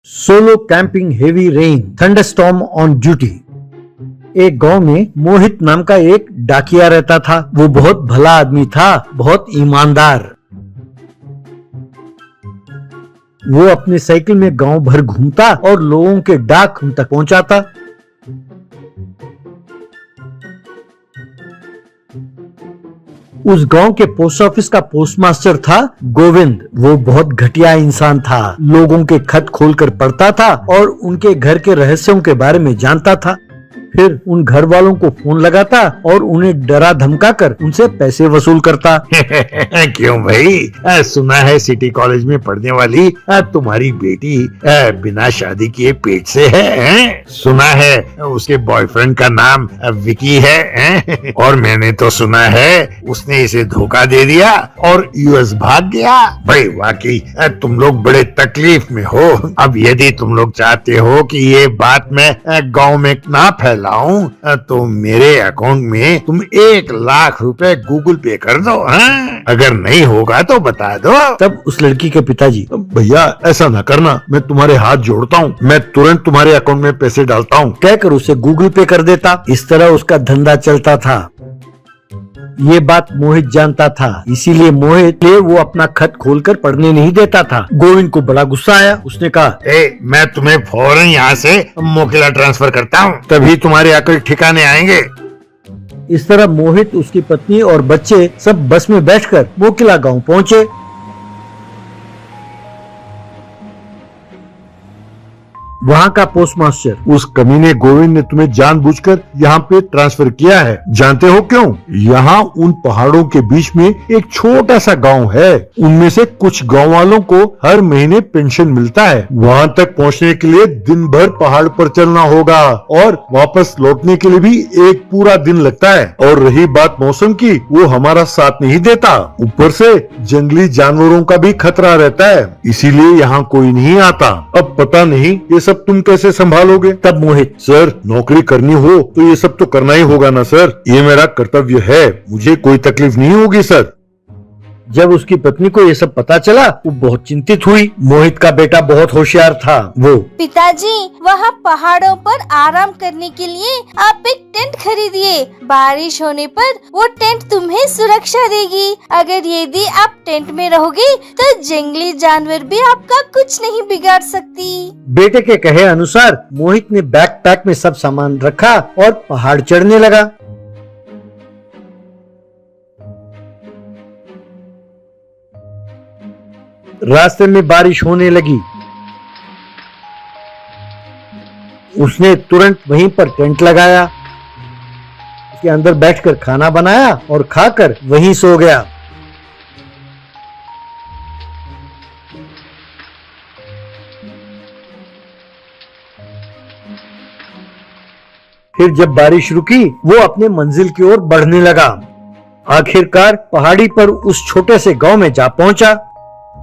Solo camping heavy rain thunderstorm on duty. एक गांव में मोहित नाम का एक डाकिया रहता था। वो बहुत भला आदमी था, बहुत ईमानदार। वो अपनी साइकिल में गांव भर घूमता और लोगों के डाक उन तक पहुंचाता। उस गांव के पोस्ट ऑफिस का पोस्टमास्टर था गोविंद। वो बहुत घटिया इंसान था। लोगों के खत खोलकर पढ़ता था और उनके घर के रहस्यों के बारे में जानता था। फिर उन घर वालों को फोन लगाता और उन्हें डरा धमका कर उनसे पैसे वसूल करता। क्यों भाई, सुना है सिटी कॉलेज में पढ़ने वाली तुम्हारी बेटी बिना शादी किए पेट से है? सुना है उसके बॉयफ्रेंड का नाम विकी है? और मैंने तो सुना है उसने इसे धोखा दे दिया और यूएस भाग गया। भाई वाकई तुम लोग बड़े तकलीफ में हो। अब यदि तुम लोग चाहते हो कि ये बात मैं गाँव में ना फैलाऊं तो मेरे अकाउंट में तुम 1,00,000 रुपए गूगल पे कर दो। अगर नहीं होगा तो बता दो। तब उस लड़की के पिताजी, भैया ऐसा ना करना, मैं तुम्हारे हाथ जोड़ता हूँ, मैं तुरंत तुम्हारे अकाउंट में पैसे डालता हूँ, कहकर उसे गूगल पे कर देता। इस तरह उसका धंधा चलता था। ये बात मोहित जानता था, इसीलिए मोहित ने वो अपना खत खोलकर पढ़ने नहीं देता था। गोविंद को बड़ा गुस्सा आया। उसने कहा, मैं तुम्हें फौरन यहाँ से मोकिला ट्रांसफर करता हूँ, तभी तुम्हारे अकल ठिकाने आएंगे। इस तरह मोहित, उसकी पत्नी और बच्चे सब बस में बैठकर मोकिला गांव पहुँचे। वहाँ का पोस्टमास्टर, उस कमीने गोविंद ने तुम्हें जानबूझकर यहाँ पे ट्रांसफर किया है। जानते हो क्यों? यहाँ उन पहाड़ों के बीच में एक छोटा सा गांव है। उनमें से कुछ गांव वालों को हर महीने पेंशन मिलता है। वहाँ तक पहुँचने के लिए दिन भर पहाड़ पर चलना होगा और वापस लौटने के लिए भी एक पूरा दिन लगता है। और रही बात मौसम की, वो हमारा साथ नहीं देता। ऊपर से जंगली जानवरों का भी खतरा रहता है, इसीलिए यहाँ कोई नहीं आता। अब पता नहीं ये सब तुम कैसे संभालोगे? तब मोहित, सर नौकरी करनी हो तो ये सब तो करना ही होगा ना सर, ये मेरा कर्तव्य है, मुझे कोई तकलीफ नहीं होगी सर। जब उसकी पत्नी को ये सब पता चला, वो बहुत चिंतित हुई। मोहित का बेटा बहुत होशियार था। वो, पिताजी वहाँ पहाड़ों पर आराम करने के लिए आप एक टेंट खरीदिए। बारिश होने पर वो टेंट तुम्हें सुरक्षा देगी। अगर यदि आप टेंट में रहोगे तो जंगली जानवर भी आपका कुछ नहीं बिगाड़ सकती। बेटे के कहे अनुसार मोहित ने बैकपैक में सब सामान रखा और पहाड़ चढ़ने लगा। रास्ते में बारिश होने लगी। उसने तुरंत वहीं पर टेंट लगाया, उसके अंदर बैठकर खाना बनाया और खाकर वहीं सो गया। फिर जब बारिश रुकी, वो अपने मंजिल की ओर बढ़ने लगा। आखिरकार पहाड़ी पर उस छोटे से गांव में जा पहुंचा।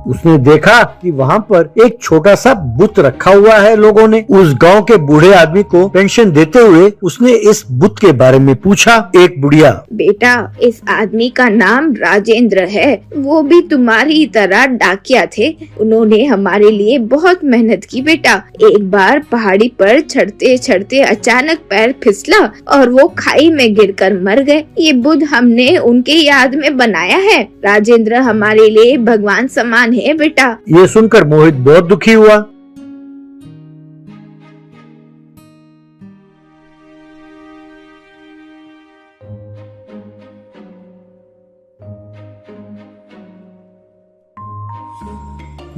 उसने देखा कि वहाँ पर एक छोटा सा बुत रखा हुआ है। लोगों ने उस गांव के बूढ़े आदमी को पेंशन देते हुए उसने इस बुत के बारे में पूछा। एक बुढ़िया, बेटा इस आदमी का नाम राजेंद्र है, वो भी तुम्हारी तरह डाकिया थे। उन्होंने हमारे लिए बहुत मेहनत की बेटा। एक बार पहाड़ी पर चढ़ते चढ़ते अचानक पैर फिसला और वो खाई में गिरकर मर गए। ये बुत हमने उनके याद में बनाया है। राजेंद्र हमारे लिए भगवान समान है बेटा। ये सुनकर मोहित बहुत दुखी हुआ।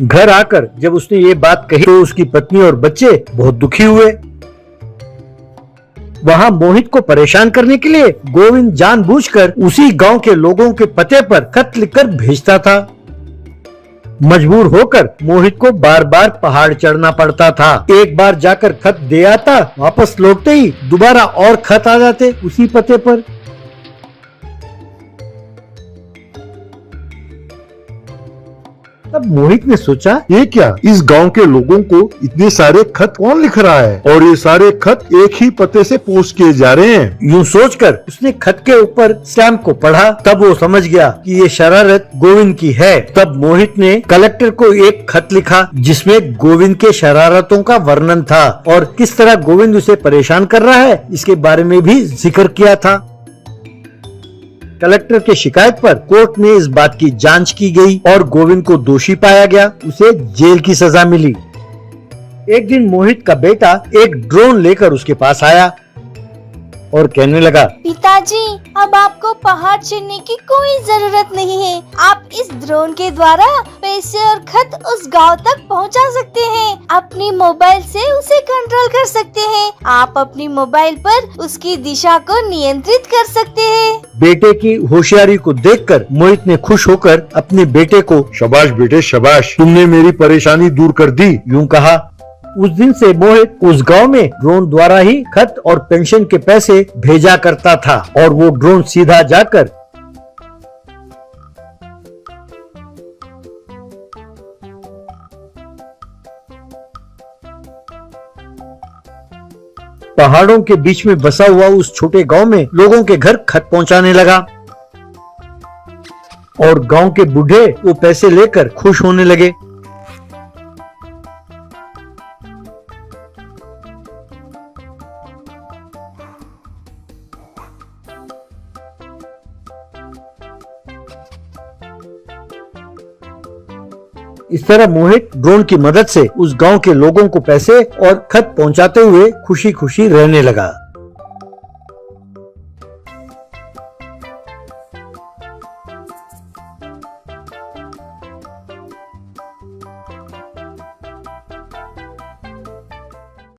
घर आकर जब उसने ये बात कही तो उसकी पत्नी और बच्चे बहुत दुखी हुए। वहाँ मोहित को परेशान करने के लिए गोविंद जानबूझकर उसी गांव के लोगों के पते पर खत लिखकर भेजता था। मजबूर होकर मोहित को बार बार पहाड़ चढ़ना पड़ता था। एक बार जाकर खत दे आता, वापस लौटते ही दोबारा और खत आ जाते उसी पते पर। तब मोहित ने सोचा, ये क्या, इस गांव के लोगों को इतने सारे खत कौन लिख रहा है और ये सारे खत एक ही पते से पोस्ट किए जा रहे हैं। यूं सोचकर उसने खत के ऊपर स्टैम्प को पढ़ा। तब वो समझ गया कि ये शरारत गोविंद की है। तब मोहित ने कलेक्टर को एक खत लिखा जिसमें गोविंद के शरारतों का वर्णन था और किस तरह गोविंद उसे परेशान कर रहा है इसके बारे में भी जिक्र किया था। कलेक्टर के शिकायत पर कोर्ट में इस बात की जांच की गई और गोविंद को दोषी पाया गया। उसे जेल की सजा मिली। एक दिन मोहित का बेटा एक ड्रोन लेकर उसके पास आया और कहने लगा, पिताजी, अब आपको पहाड़ चढ़ने की कोई जरूरत नहीं है। आप इस ड्रोन के द्वारा पैसे और खत उस गांव तक पहुंचा सकते हैं। अपनी मोबाइल से उसे कंट्रोल कर सकते हैं। आप अपनी मोबाइल पर उसकी दिशा को नियंत्रित कर सकते हैं। बेटे की होशियारी को देखकर मोहित ने खुश होकर अपने बेटे को, शाबाश बेटे शाबाश, तुमने मेरी परेशानी दूर कर दी, यूं कहा। उस दिन से मोहित उस गांव में ड्रोन द्वारा ही खत और पेंशन के पैसे भेजा करता था और वो ड्रोन सीधा जाकर पहाड़ों के बीच में बसा हुआ उस छोटे गांव में लोगों के घर खत पहुंचाने लगा और गांव के बूढ़े वो पैसे लेकर खुश होने लगे। इस तरह मोहित ड्रोन की मदद से उस गांव के लोगों को पैसे और खत पहुंचाते हुए खुशी खुशी रहने लगा।